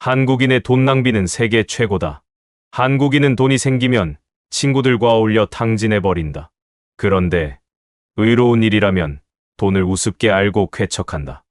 한국인의 돈 낭비는 세계 최고다. 한국인은 돈이 생기면 친구들과 어울려 탕진해버린다. 그런데 의로운 일이라면 돈을 우습게 알고 쾌척한다.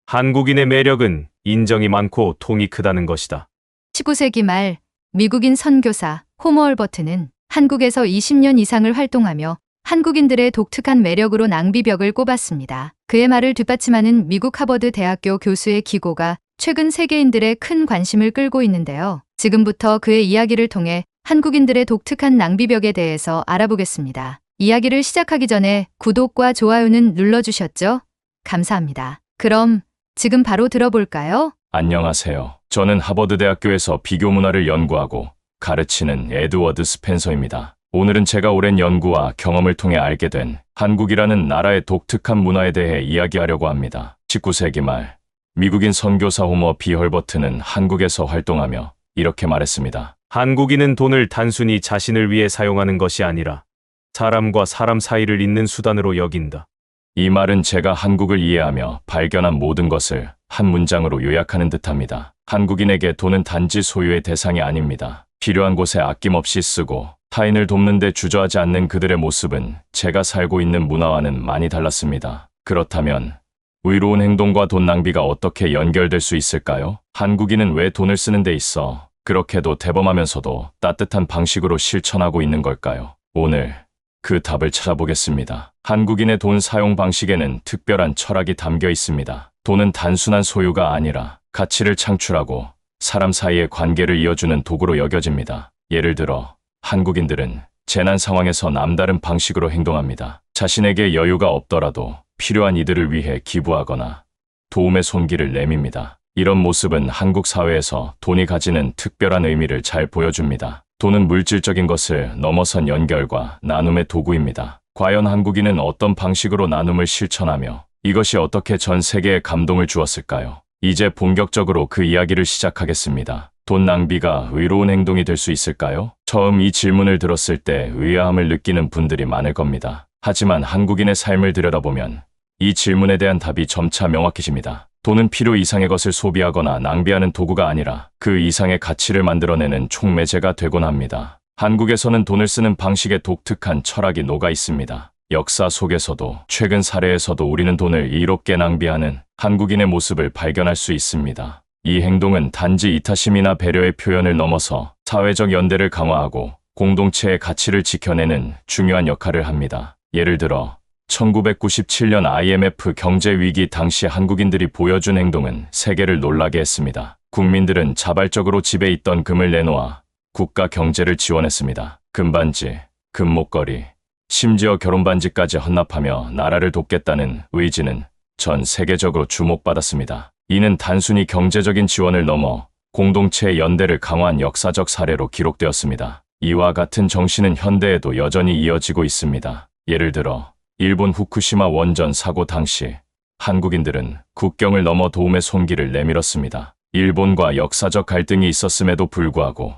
한국인의 매력은 인정이 많고 통이 크다는 것이다. 19세기 말 미국인 선교사 호머 얼버트는 한국에서 20년 이상을 활동하며 한국인들의 독특한 매력으로 낭비벽을 꼽았습니다. 그의 말을 뒷받침하는 미국 하버드 대학교 교수의 기고가 최근 세계인들의 큰 관심을 끌고 있는데요. 지금부터 그의 이야기를 통해 한국인들의 독특한 낭비벽에 대해서 알아보겠습니다. 이야기를 시작하기 전에 구독과 좋아요는 눌러주셨죠? 감사합니다. 그럼 지금 바로 들어볼까요? 안녕하세요. 저는 하버드대학교에서 비교 문화를 연구하고 가르치는 에드워드 스펜서입니다. 오늘은 제가 오랜 연구와 경험을 통해 알게 된 한국이라는 나라의 독특한 문화에 대해 이야기하려고 합니다. 19세기 말 미국인 선교사 호머 B 헐버트는 한국에서 활동하며 이렇게 말했습니다. 한국인은 돈을 단순히 자신을 위해 사용하는 것이 아니라 사람과 사람 사이를 잇는 수단으로 여긴다. 이 말은 제가 한국을 이해하며 발견한 모든 것을 한 문장으로 요약하는 듯합니다. 한국인에게 돈은 단지 소유의 대상이 아닙니다. 필요한 곳에 아낌없이 쓰고 타인을 돕는 데 주저하지 않는 그들의 모습은 제가 살고 있는 문화와는 많이 달랐습니다. 그렇다면 의로운 행동과 돈 낭비가 어떻게 연결될 수 있을까요? 한국인은 왜 돈을 쓰는 데 있어 그렇게도 대범하면서도 따뜻한 방식으로 실천하고 있는 걸까요? 오늘 그 답을 찾아보겠습니다. 한국인의 돈 사용 방식에는 특별한 철학이 담겨 있습니다. 돈은 단순한 소유가 아니라 가치를 창출하고 사람 사이의 관계를 이어주는 도구로 여겨집니다. 예를 들어 한국인들은 재난 상황에서 남다른 방식으로 행동합니다. 자신에게 여유가 없더라도 필요한 이들을 위해 기부하거나 도움의 손길을 내밉니다. 이런 모습은 한국 사회에서 돈이 가지는 특별한 의미를 잘 보여줍니다. 돈은 물질적인 것을 넘어선 연결과 나눔의 도구입니다. 과연 한국인은 어떤 방식으로 나눔을 실천하며 이것이 어떻게 전 세계에 감동을 주었을까요? 이제 본격적으로 그 이야기를 시작하겠습니다. 돈 낭비가 의로운 행동이 될 수 있을까요? 처음 이 질문을 들었을 때 의아함을 느끼는 분들이 많을 겁니다. 하지만 한국인의 삶을 들여다보면 이 질문에 대한 답이 점차 명확해집니다. 돈은 필요 이상의 것을 소비하거나 낭비하는 도구가 아니라 그 이상의 가치를 만들어내는 촉매제가 되곤 합니다. 한국에서는 돈을 쓰는 방식에 독특한 철학이 녹아 있습니다. 역사 속에서도 최근 사례에서도 우리는 돈을 이롭게 낭비하는 한국인의 모습을 발견할 수 있습니다. 이 행동은 단지 이타심이나 배려의 표현을 넘어서 사회적 연대를 강화하고 공동체의 가치를 지켜내는 중요한 역할을 합니다. 예를 들어 1997년 IMF 경제위기 당시 한국인들이 보여준 행동은 세계를 놀라게 했습니다. 국민들은 자발적으로 집에 있던 금을 내놓아 국가 경제를 지원했습니다. 금반지, 금목걸이, 심지어 결혼반지까지 헌납하며 나라를 돕겠다는 의지는 전 세계적으로 주목받았습니다. 이는 단순히 경제적인 지원을 넘어 공동체의 연대를 강화한 역사적 사례로 기록되었습니다. 이와 같은 정신은 현대에도 여전히 이어지고 있습니다. 예를 들어 일본 후쿠시마 원전 사고 당시 한국인들은 국경을 넘어 도움의 손길을 내밀었습니다. 일본과 역사적 갈등이 있었음에도 불구하고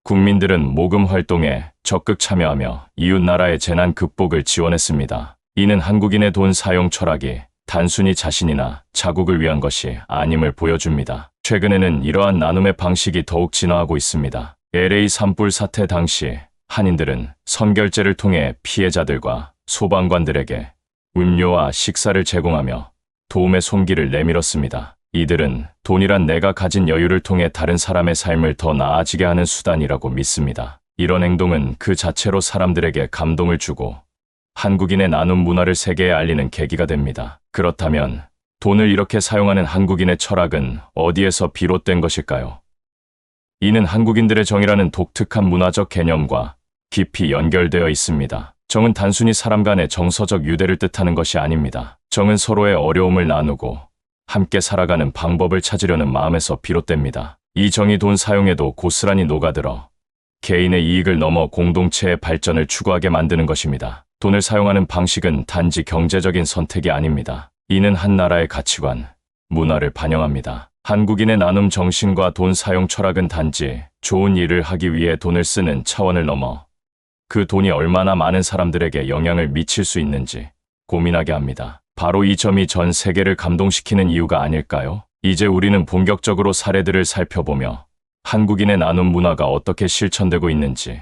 국민들은 모금 활동에 적극 참여하며 이웃 나라의 재난 극복을 지원했습니다. 이는 한국인의 돈 사용 철학이 단순히 자신이나 자국을 위한 것이 아님을 보여줍니다. 최근에는 이러한 나눔의 방식이 더욱 진화하고 있습니다. LA 산불 사태 당시 한인들은 선결제를 통해 피해자들과 소방관들에게 음료와 식사를 제공하며 도움의 손길을 내밀었습니다. 이들은 돈이란 내가 가진 여유를 통해 다른 사람의 삶을 더 나아지게 하는 수단이라고 믿습니다. 이런 행동은 그 자체로 사람들에게 감동을 주고 한국인의 나눔 문화를 세계에 알리는 계기가 됩니다. 그렇다면 돈을 이렇게 사용하는 한국인의 철학은 어디에서 비롯된 것일까요? 이는 한국인들의 정이라는 독특한 문화적 개념과 깊이 연결되어 있습니다. 정은 단순히 사람 간의 정서적 유대를 뜻하는 것이 아닙니다. 정은 서로의 어려움을 나누고 함께 살아가는 방법을 찾으려는 마음에서 비롯됩니다. 이 정이 돈 사용에도 고스란히 녹아들어 개인의 이익을 넘어 공동체의 발전을 추구하게 만드는 것입니다. 돈을 사용하는 방식은 단지 경제적인 선택이 아닙니다. 이는 한 나라의 가치관, 문화를 반영합니다. 한국인의 나눔 정신과 돈 사용 철학은 단지 좋은 일을 하기 위해 돈을 쓰는 차원을 넘어 그 돈이 얼마나 많은 사람들에게 영향을 미칠 수 있는지 고민하게 합니다. 바로 이 점이 전 세계를 감동시키는 이유가 아닐까요? 이제 우리는 본격적으로 사례들을 살펴보며 한국인의 나눔 문화가 어떻게 실천되고 있는지,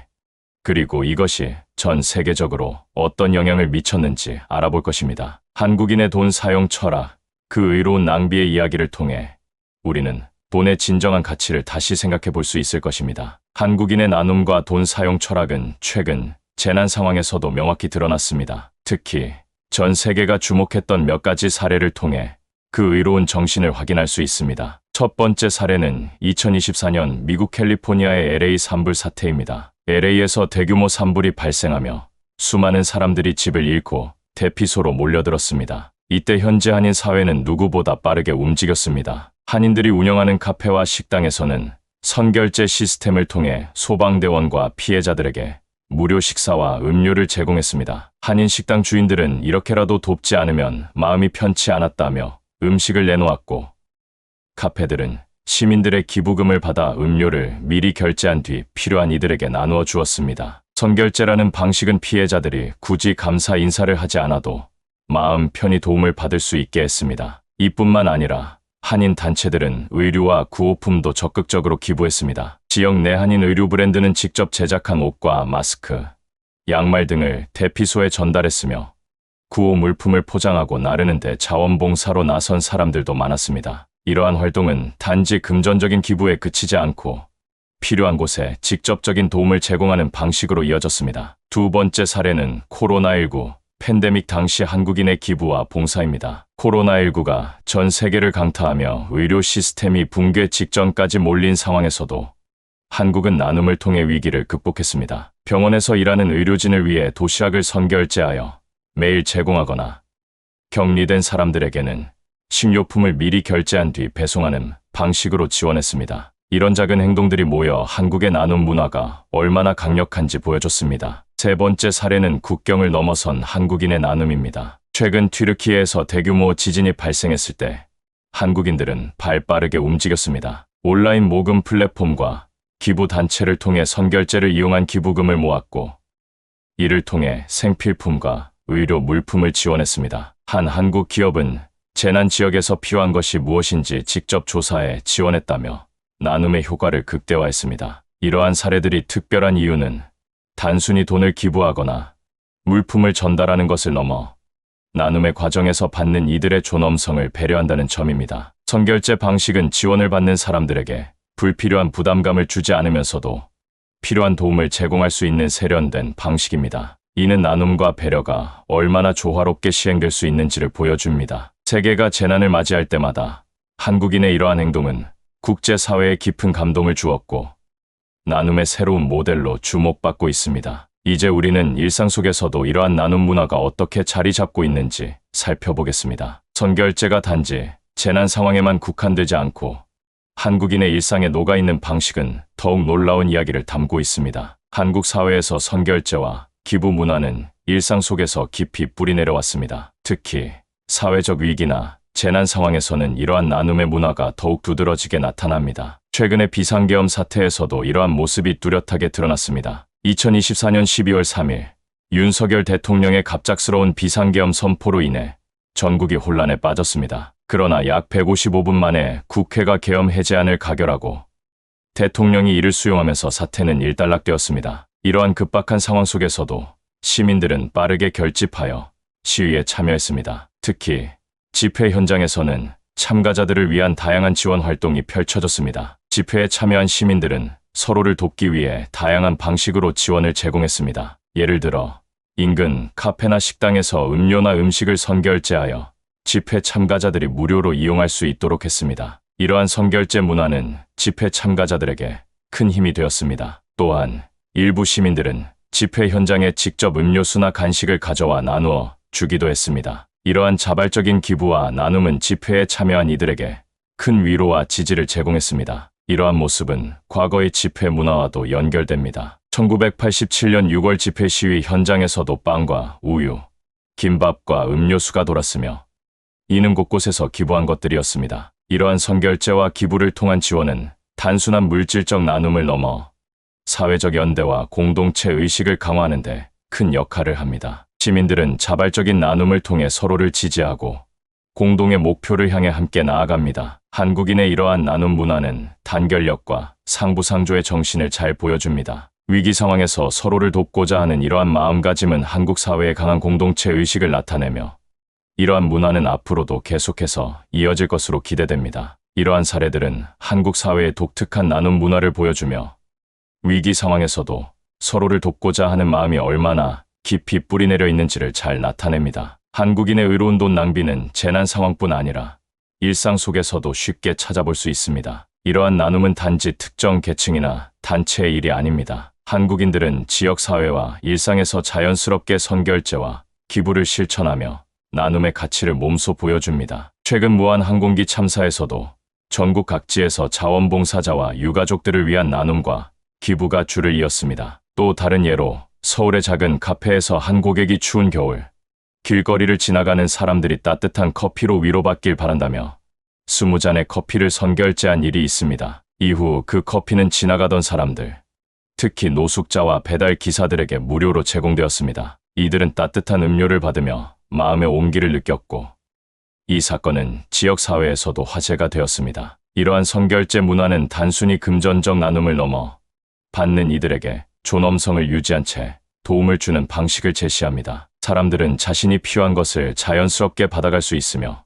그리고 이것이 전 세계적으로 어떤 영향을 미쳤는지 알아볼 것입니다. 한국인의 돈 사용 철학, 그 의로운 낭비의 이야기를 통해 우리는 돈의 진정한 가치를 다시 생각해 볼 수 있을 것입니다. 한국인의 나눔과 돈 사용 철학은 최근 재난 상황에서도 명확히 드러났습니다. 특히 전 세계가 주목했던 몇 가지 사례를 통해 그 의로운 정신을 확인할 수 있습니다. 첫 번째 사례는 2024년 미국 캘리포니아의 LA 산불 사태입니다. LA에서 대규모 산불이 발생하며 수많은 사람들이 집을 잃고 대피소로 몰려들었습니다. 이때 현지 한인 사회는 누구보다 빠르게 움직였습니다. 한인들이 운영하는 카페와 식당에서는 선결제 시스템을 통해 소방대원과 피해자들에게 무료 식사와 음료를 제공했습니다. 한인 식당 주인들은 이렇게라도 돕지 않으면 마음이 편치 않았다며 음식을 내놓았고, 카페들은 시민들의 기부금을 받아 음료를 미리 결제한 뒤 필요한 이들에게 나누어 주었습니다. 선결제라는 방식은 피해자들이 굳이 감사 인사를 하지 않아도 마음 편히 도움을 받을 수 있게 했습니다. 이뿐만 아니라 한인 단체들은 의류와 구호품도 적극적으로 기부했습니다. 지역 내 한인 의류 브랜드는 직접 제작한 옷과 마스크, 양말 등을 대피소에 전달했으며 구호 물품을 포장하고 나르는데 자원봉사로 나선 사람들도 많았습니다. 이러한 활동은 단지 금전적인 기부에 그치지 않고 필요한 곳에 직접적인 도움을 제공하는 방식으로 이어졌습니다. 두 번째 사례는 코로나19 팬데믹 당시 한국인의 기부와 봉사입니다. 코로나19가 전 세계를 강타하며 의료 시스템이 붕괴 직전까지 몰린 상황에서도 한국은 나눔을 통해 위기를 극복했습니다. 병원에서 일하는 의료진을 위해 도시락을 선결제하여 매일 제공하거나 격리된 사람들에게는 식료품을 미리 결제한 뒤 배송하는 방식으로 지원했습니다. 이런 작은 행동들이 모여 한국의 나눔 문화가 얼마나 강력한지 보여줬습니다. 세 번째 사례는 국경을 넘어선 한국인의 나눔입니다. 최근 튀르키예에서 대규모 지진이 발생했을 때 한국인들은 발빠르게 움직였습니다. 온라인 모금 플랫폼과 기부 단체를 통해 선결제를 이용한 기부금을 모았고, 이를 통해 생필품과 의료 물품을 지원했습니다. 한 한국 기업은 재난 지역에서 필요한 것이 무엇인지 직접 조사해 지원했다며 나눔의 효과를 극대화했습니다. 이러한 사례들이 특별한 이유는 단순히 돈을 기부하거나 물품을 전달하는 것을 넘어 나눔의 과정에서 받는 이들의 존엄성을 배려한다는 점입니다. 선결제 방식은 지원을 받는 사람들에게 불필요한 부담감을 주지 않으면서도 필요한 도움을 제공할 수 있는 세련된 방식입니다. 이는 나눔과 배려가 얼마나 조화롭게 시행될 수 있는지를 보여줍니다. 세계가 재난을 맞이할 때마다 한국인의 이러한 행동은 국제사회에 깊은 감동을 주었고 나눔의 새로운 모델로 주목받고 있습니다. 이제 우리는 일상 속에서도 이러한 나눔 문화가 어떻게 자리 잡고 있는지 살펴보겠습니다. 선결제가 단지 재난 상황에만 국한되지 않고 한국인의 일상에 녹아있는 방식은 더욱 놀라운 이야기를 담고 있습니다. 한국 사회에서 선결제와 기부 문화는 일상 속에서 깊이 뿌리내려왔습니다. 특히 사회적 위기나 재난 상황에서는 이러한 나눔의 문화가 더욱 두드러지게 나타납니다. 최근의 비상계엄 사태에서도 이러한 모습이 뚜렷하게 드러났습니다. 2024년 12월 3일 윤석열 대통령의 갑작스러운 비상계엄 선포로 인해 전국이 혼란에 빠졌습니다. 그러나 약 155분 만에 국회가 계엄 해제안을 가결하고 대통령이 이를 수용하면서 사태는 일단락되었습니다. 이러한 급박한 상황 속에서도 시민들은 빠르게 결집하여 시위에 참여했습니다. 특히 집회 현장에서는 참가자들을 위한 다양한 지원 활동이 펼쳐졌습니다. 집회에 참여한 시민들은 서로를 돕기 위해 다양한 방식으로 지원을 제공했습니다. 예를 들어 인근 카페나 식당에서 음료나 음식을 선결제하여 집회 참가자들이 무료로 이용할 수 있도록 했습니다. 이러한 선결제 문화는 집회 참가자들에게 큰 힘이 되었습니다. 또한 일부 시민들은 집회 현장에 직접 음료수나 간식을 가져와 나누어 주기도 했습니다. 이러한 자발적인 기부와 나눔은 집회에 참여한 이들에게 큰 위로와 지지를 제공했습니다. 이러한 모습은 과거의 집회 문화와도 연결됩니다. 1987년 6월 집회 시위 현장에서도 빵과 우유, 김밥과 음료수가 돌았으며 이는 곳곳에서 기부한 것들이었습니다. 이러한 선결제와 기부를 통한 지원은 단순한 물질적 나눔을 넘어 사회적 연대와 공동체 의식을 강화하는 데 큰 역할을 합니다. 시민들은 자발적인 나눔을 통해 서로를 지지하고 공동의 목표를 향해 함께 나아갑니다. 한국인의 이러한 나눔 문화는 단결력과 상부상조의 정신을 잘 보여줍니다. 위기 상황에서 서로를 돕고자 하는 이러한 마음가짐은 한국 사회의 강한 공동체 의식을 나타내며 이러한 문화는 앞으로도 계속해서 이어질 것으로 기대됩니다. 이러한 사례들은 한국 사회의 독특한 나눔 문화를 보여주며 위기 상황에서도 서로를 돕고자 하는 마음이 얼마나 깊이 뿌리내려 있는지를 잘 나타냅니다. 한국인의 의로운 돈 낭비는 재난 상황뿐 아니라 일상 속에서도 쉽게 찾아볼 수 있습니다. 이러한 나눔은 단지 특정 계층이나 단체의 일이 아닙니다. 한국인들은 지역사회와 일상에서 자연스럽게 선결제와 기부를 실천하며 나눔의 가치를 몸소 보여줍니다. 최근 무한항공기 참사에서도 전국 각지에서 자원봉사자와 유가족들을 위한 나눔과 기부가 줄을 이었습니다. 또 다른 예로 서울의 작은 카페에서 한 고객이 추운 겨울 길거리를 지나가는 사람들이 따뜻한 커피로 위로받길 바란다며 20잔의 커피를 선결제한 일이 있습니다. 이후 그 커피는 지나가던 사람들, 특히 노숙자와 배달 기사들에게 무료로 제공되었습니다. 이들은 따뜻한 음료를 받으며 마음의 온기를 느꼈고 이 사건은 지역사회에서도 화제가 되었습니다. 이러한 선결제 문화는 단순히 금전적 나눔을 넘어 받는 이들에게 존엄성을 유지한 채 도움을 주는 방식을 제시합니다. 사람들은 자신이 필요한 것을 자연스럽게 받아갈 수 있으며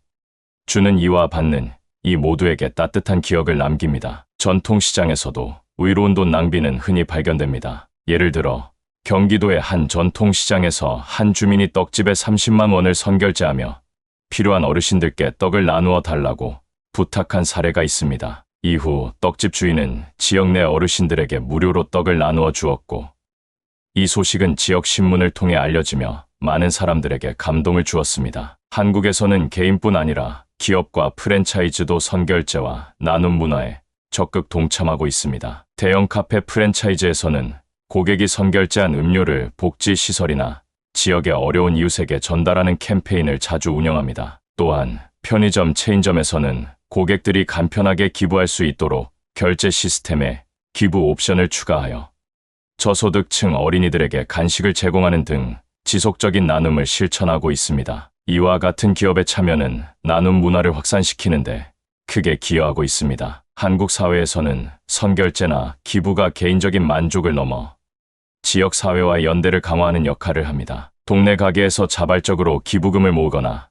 주는 이와 받는 이 모두에게 따뜻한 기억을 남깁니다. 전통시장에서도 의로운 돈 낭비는 흔히 발견됩니다. 예를 들어 경기도의 한 전통시장에서 한 주민이 떡집에 30만 원을 선결제하며 필요한 어르신들께 떡을 나누어 달라고 부탁한 사례가 있습니다. 이후 떡집 주인은 지역 내 어르신들에게 무료로 떡을 나누어 주었고 이 소식은 지역 신문을 통해 알려지며 많은 사람들에게 감동을 주었습니다. 한국에서는 개인뿐 아니라 기업과 프랜차이즈도 선결제와 나눔 문화에 적극 동참하고 있습니다. 대형 카페 프랜차이즈에서는 고객이 선결제한 음료를 복지시설이나 지역의 어려운 이웃에게 전달하는 캠페인을 자주 운영합니다. 또한 편의점 체인점에서는 고객들이 간편하게 기부할 수 있도록 결제 시스템에 기부 옵션을 추가하여 저소득층 어린이들에게 간식을 제공하는 등 지속적인 나눔을 실천하고 있습니다. 이와 같은 기업의 참여는 나눔 문화를 확산시키는데 크게 기여하고 있습니다. 한국 사회에서는 선결제나 기부가 개인적인 만족을 넘어 지역 사회와 연대를 강화하는 역할을 합니다. 동네 가게에서 자발적으로 기부금을 모으거나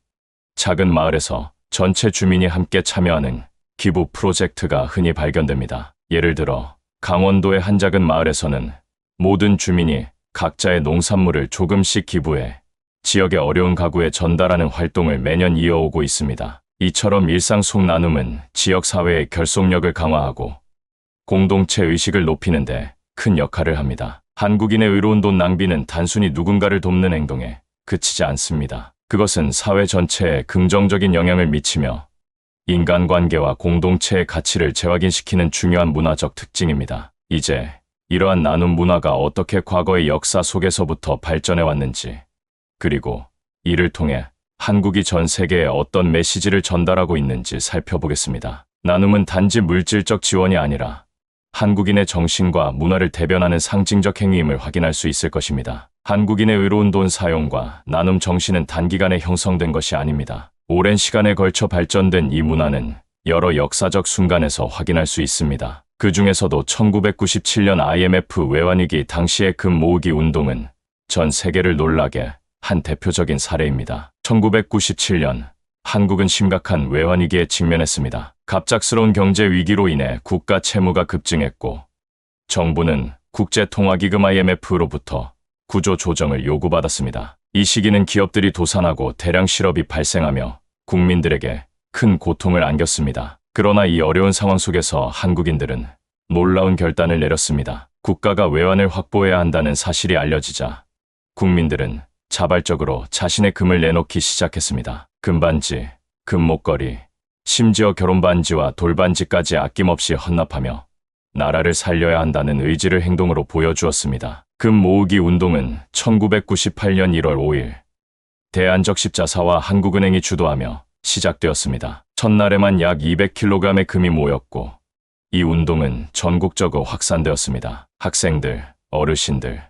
작은 마을에서 전체 주민이 함께 참여하는 기부 프로젝트가 흔히 발견됩니다. 예를 들어 강원도의 한 작은 마을에서는 모든 주민이 각자의 농산물을 조금씩 기부해 지역의 어려운 가구에 전달하는 활동을 매년 이어오고 있습니다. 이처럼 일상 속 나눔은 지역 사회의 결속력을 강화하고 공동체 의식을 높이는 데 큰 역할을 합니다. 한국인의 의로운 돈 낭비는 단순히 누군가를 돕는 행동에 그치지 않습니다. 그것은 사회 전체에 긍정적인 영향을 미치며 인간관계와 공동체의 가치를 재확인시키는 중요한 문화적 특징입니다. 이제 이러한 나눔 문화가 어떻게 과거의 역사 속에서부터 발전해 왔는지, 그리고 이를 통해 한국이 전 세계에 어떤 메시지를 전달하고 있는지 살펴보겠습니다. 나눔은 단지 물질적 지원이 아니라 한국인의 정신과 문화를 대변하는 상징적 행위임을 확인할 수 있을 것입니다. 한국인의 의로운 돈 사용과 나눔 정신은 단기간에 형성된 것이 아닙니다. 오랜 시간에 걸쳐 발전된 이 문화는 여러 역사적 순간에서 확인할 수 있습니다. 그 중에서도 1997년 IMF 외환위기 당시의 금 모으기 운동은 전 세계를 놀라게 한 대표적인 사례입니다. 1997년 한국은 심각한 외환위기에 직면했습니다. 갑작스러운 경제 위기로 인해 국가 채무가 급증했고 정부는 국제통화기금 IMF로부터 구조 조정을 요구받았습니다. 이 시기는 기업들이 도산하고 대량 실업이 발생하며 국민들에게 큰 고통을 안겼습니다. 그러나 이 어려운 상황 속에서 한국인들은 놀라운 결단을 내렸습니다. 국가가 외환을 확보해야 한다는 사실이 알려지자 국민들은 자발적으로 자신의 금을 내놓기 시작했습니다. 금반지, 금목걸이, 심지어 결혼반지와 돌반지까지 아낌없이 헌납하며 나라를 살려야 한다는 의지를 행동으로 보여주었습니다. 금 모으기 운동은 1998년 1월 5일 대한적십자사와 한국은행이 주도하며 시작되었습니다. 첫날에만 약 200kg의 금이 모였고 이 운동은 전국적으로 확산되었습니다. 학생들, 어르신들,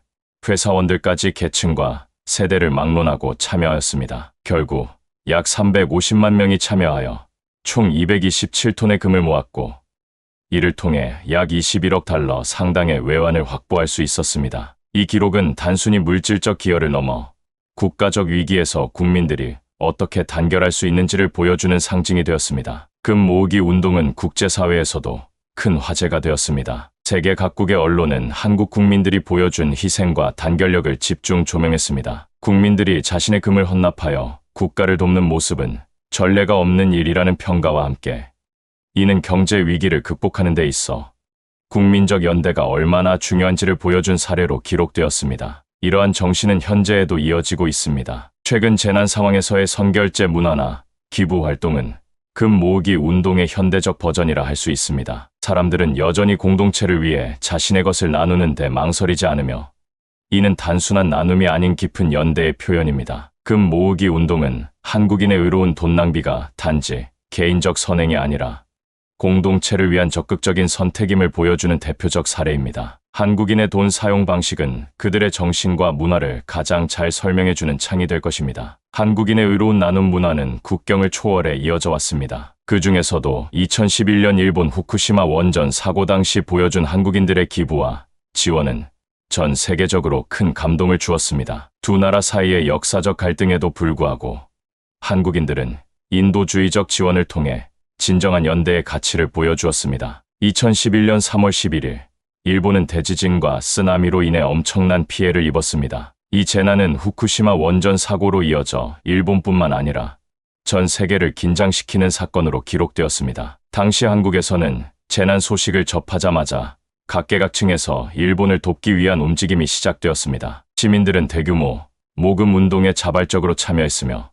회사원들까지 계층과 세대를 막론하고 참여하였습니다. 결국 약 350만 명이 참여하여 총 227톤의 금을 모았고 이를 통해 약 21억 달러 상당의 외환을 확보할 수 있었습니다. 이 기록은 단순히 물질적 기여를 넘어 국가적 위기에서 국민들이 어떻게 단결할 수 있는지를 보여주는 상징이 되었습니다. 금 모으기 운동은 국제사회에서도 큰 화제가 되었습니다. 세계 각국의 언론은 한국 국민들이 보여준 희생과 단결력을 집중 조명했습니다. 국민들이 자신의 금을 헌납하여 국가를 돕는 모습은 전례가 없는 일이라는 평가와 함께 이는 경제 위기를 극복하는 데 있어 국민적 연대가 얼마나 중요한지를 보여준 사례로 기록되었습니다. 이러한 정신은 현재에도 이어지고 있습니다. 최근 재난 상황에서의 선결제 문화나 기부 활동은 금 모으기 운동의 현대적 버전이라 할 수 있습니다. 사람들은 여전히 공동체를 위해 자신의 것을 나누는 데 망설이지 않으며 이는 단순한 나눔이 아닌 깊은 연대의 표현입니다. 금 모으기 운동은 한국인의 의로운 돈 낭비가 단지 개인적 선행이 아니라 공동체를 위한 적극적인 선택임을 보여주는 대표적 사례입니다. 한국인의 돈 사용 방식은 그들의 정신과 문화를 가장 잘 설명해주는 창이 될 것입니다. 한국인의 의로운 나눔 문화는 국경을 초월해 이어져 왔습니다. 그 중에서도 2011년 일본 후쿠시마 원전 사고 당시 보여준 한국인들의 기부와 지원은 전 세계적으로 큰 감동을 주었습니다. 두 나라 사이의 역사적 갈등에도 불구하고 한국인들은 인도주의적 지원을 통해 진정한 연대의 가치를 보여주었습니다. 2011년 3월 11일, 일본은 대지진과 쓰나미로 인해 엄청난 피해를 입었습니다. 이 재난은 후쿠시마 원전 사고로 이어져 일본뿐만 아니라 전 세계를 긴장시키는 사건으로 기록되었습니다. 당시 한국에서는 재난 소식을 접하자마자 각계각층에서 일본을 돕기 위한 움직임이 시작되었습니다. 시민들은 대규모 모금 운동에 자발적으로 참여했으며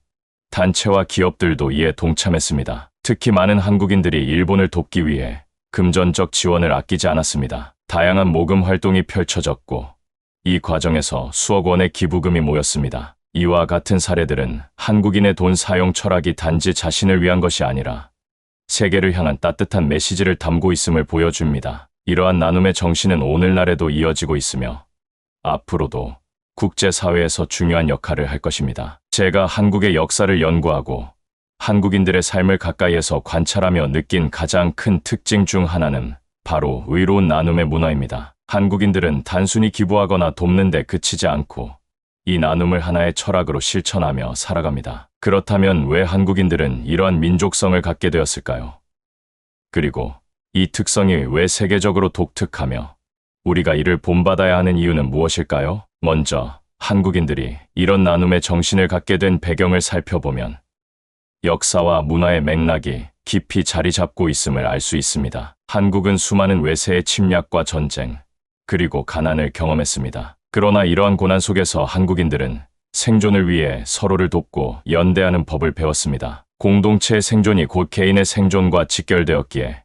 단체와 기업들도 이에 동참했습니다. 특히 많은 한국인들이 일본을 돕기 위해 금전적 지원을 아끼지 않았습니다. 다양한 모금 활동이 펼쳐졌고 이 과정에서 수억 원의 기부금이 모였습니다. 이와 같은 사례들은 한국인의 돈 사용 철학이 단지 자신을 위한 것이 아니라 세계를 향한 따뜻한 메시지를 담고 있음을 보여줍니다. 이러한 나눔의 정신은 오늘날에도 이어지고 있으며 앞으로도 국제사회에서 중요한 역할을 할 것입니다. 제가 한국의 역사를 연구하고 한국인들의 삶을 가까이에서 관찰하며 느낀 가장 큰 특징 중 하나는 바로 의로운 나눔의 문화입니다. 한국인들은 단순히 기부하거나 돕는 데 그치지 않고 이 나눔을 하나의 철학으로 실천하며 살아갑니다. 그렇다면 왜 한국인들은 이러한 민족성을 갖게 되었을까요? 그리고 이 특성이 왜 세계적으로 독특하며 우리가 이를 본받아야 하는 이유는 무엇일까요? 먼저 한국인들이 이런 나눔의 정신을 갖게 된 배경을 살펴보면 역사와 문화의 맥락이 깊이 자리 잡고 있음을 알 수 있습니다. 한국은 수많은 외세의 침략과 전쟁, 그리고 가난을 경험했습니다. 그러나 이러한 고난 속에서 한국인들은 생존을 위해 서로를 돕고 연대하는 법을 배웠습니다. 공동체의 생존이 곧 개인의 생존과 직결되었기에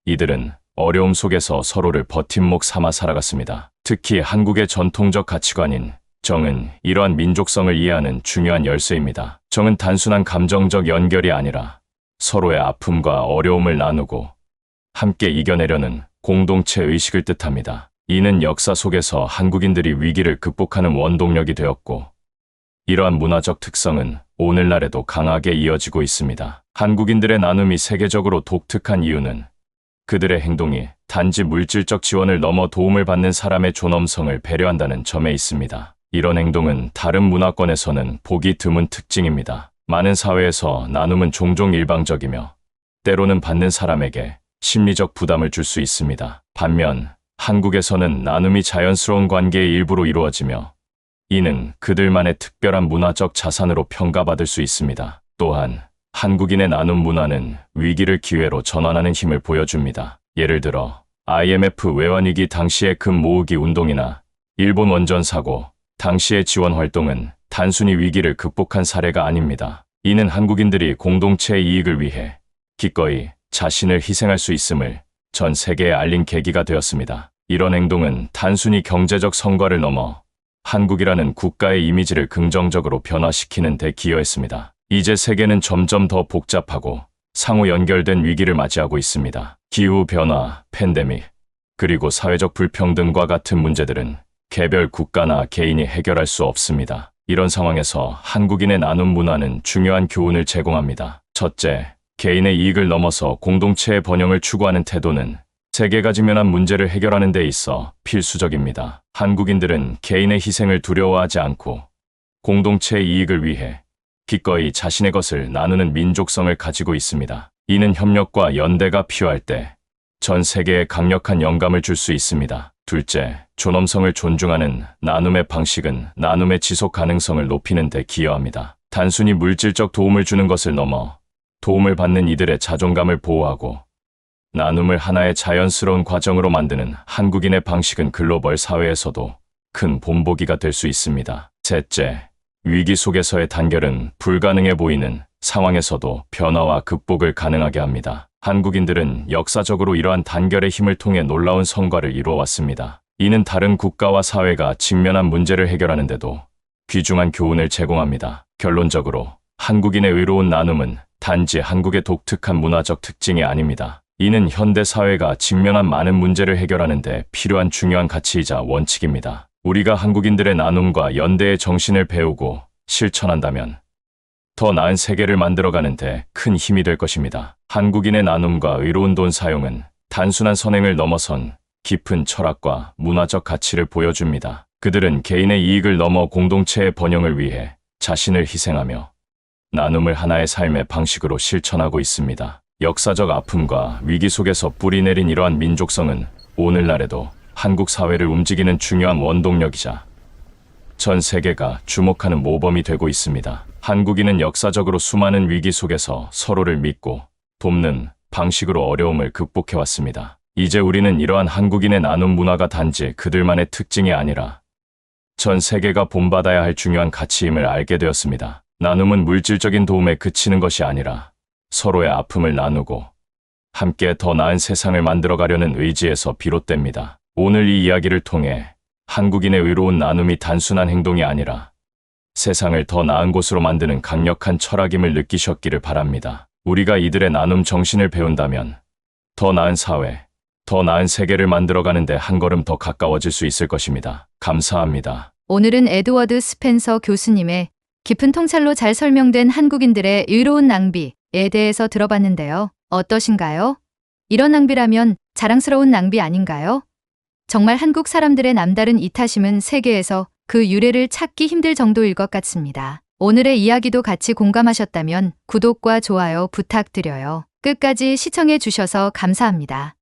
이들은 어려움 속에서 서로를 버팀목 삼아 살아갔습니다. 특히 한국의 전통적 가치관인 정은 이러한 민족성을 이해하는 중요한 열쇠입니다. 정은 단순한 감정적 연결이 아니라 서로의 아픔과 어려움을 나누고 함께 이겨내려는 공동체 의식을 뜻합니다. 이는 역사 속에서 한국인들이 위기를 극복하는 원동력이 되었고 이러한 문화적 특성은 오늘날에도 강하게 이어지고 있습니다. 한국인들의 나눔이 세계적으로 독특한 이유는 그들의 행동이 단지 물질적 지원을 넘어 도움을 받는 사람의 존엄성을 배려한다는 점에 있습니다. 이런 행동은 다른 문화권에서는 보기 드문 특징입니다. 많은 사회에서 나눔은 종종 일방적이며 때로는 받는 사람에게 심리적 부담을 줄 수 있습니다. 반면 한국에서는 나눔이 자연스러운 관계의 일부로 이루어지며 이는 그들만의 특별한 문화적 자산으로 평가받을 수 있습니다. 또한 한국인의 나눔 문화는 위기를 기회로 전환하는 힘을 보여줍니다. 예를 들어 IMF 외환위기 당시의 금 모으기 운동이나 일본 원전 사고 당시의 지원 활동은 단순히 위기를 극복한 사례가 아닙니다. 이는 한국인들이 공동체의 이익을 위해 기꺼이 자신을 희생할 수 있음을 전 세계에 알린 계기가 되었습니다. 이런 행동은 단순히 경제적 성과를 넘어 한국이라는 국가의 이미지를 긍정적으로 변화시키는 데 기여했습니다. 이제 세계는 점점 더 복잡하고 상호 연결된 위기를 맞이하고 있습니다. 기후변화, 팬데믹, 그리고 사회적 불평등과 같은 문제들은 개별 국가나 개인이 해결할 수 없습니다. 이런 상황에서 한국인의 나눔 문화는 중요한 교훈을 제공합니다. 첫째, 개인의 이익을 넘어서 공동체의 번영을 추구하는 태도는 세계가 직면한 문제를 해결하는 데 있어 필수적입니다. 한국인들은 개인의 희생을 두려워하지 않고 공동체의 이익을 위해 기꺼이 자신의 것을 나누는 민족성을 가지고 있습니다. 이는 협력과 연대가 필요할 때 전 세계에 강력한 영감을 줄 수 있습니다. 둘째, 존엄성을 존중하는 나눔의 방식은 나눔의 지속 가능성을 높이는 데 기여합니다. 단순히 물질적 도움을 주는 것을 넘어 도움을 받는 이들의 자존감을 보호하고 나눔을 하나의 자연스러운 과정으로 만드는 한국인의 방식은 글로벌 사회에서도 큰 본보기가 될 수 있습니다. 셋째, 위기 속에서의 단결은 불가능해 보이는 상황에서도 변화와 극복을 가능하게 합니다. 한국인들은 역사적으로 이러한 단결의 힘을 통해 놀라운 성과를 이루어왔습니다. 이는 다른 국가와 사회가 직면한 문제를 해결하는 데도 귀중한 교훈을 제공합니다. 결론적으로 한국인의 의로운 나눔은 단지 한국의 독특한 문화적 특징이 아닙니다. 이는 현대 사회가 직면한 많은 문제를 해결하는 데 필요한 중요한 가치이자 원칙입니다. 우리가 한국인들의 나눔과 연대의 정신을 배우고 실천한다면 더 나은 세계를 만들어가는 데 큰 힘이 될 것입니다. 한국인의 나눔과 의로운 돈 사용은 단순한 선행을 넘어선 깊은 철학과 문화적 가치를 보여줍니다. 그들은 개인의 이익을 넘어 공동체의 번영을 위해 자신을 희생하며 나눔을 하나의 삶의 방식으로 실천하고 있습니다. 역사적 아픔과 위기 속에서 뿌리내린 이러한 민족성은 오늘날에도 한국 사회를 움직이는 중요한 원동력이자 전 세계가 주목하는 모범이 되고 있습니다. 한국인은 역사적으로 수많은 위기 속에서 서로를 믿고 돕는 방식으로 어려움을 극복해왔습니다. 이제 우리는 이러한 한국인의 나눔 문화가 단지 그들만의 특징이 아니라 전 세계가 본받아야 할 중요한 가치임을 알게 되었습니다. 나눔은 물질적인 도움에 그치는 것이 아니라 서로의 아픔을 나누고 함께 더 나은 세상을 만들어가려는 의지에서 비롯됩니다. 오늘 이 이야기를 통해 한국인의 의로운 나눔이 단순한 행동이 아니라 세상을 더 나은 곳으로 만드는 강력한 철학임을 느끼셨기를 바랍니다. 우리가 이들의 나눔 정신을 배운다면 더 나은 사회, 더 나은 세계를 만들어가는데 한 걸음 더 가까워질 수 있을 것입니다. 감사합니다. 오늘은 에드워드 스펜서 교수님의 깊은 통찰로 잘 설명된 한국인들의 의로운 낭비에 대해서 들어봤는데요. 어떠신가요? 이런 낭비라면 자랑스러운 낭비 아닌가요? 정말 한국 사람들의 남다른 이타심은 세계에서 그 유래를 찾기 힘들 정도일 것 같습니다. 오늘의 이야기도 같이 공감하셨다면 구독과 좋아요 부탁드려요. 끝까지 시청해 주셔서 감사합니다.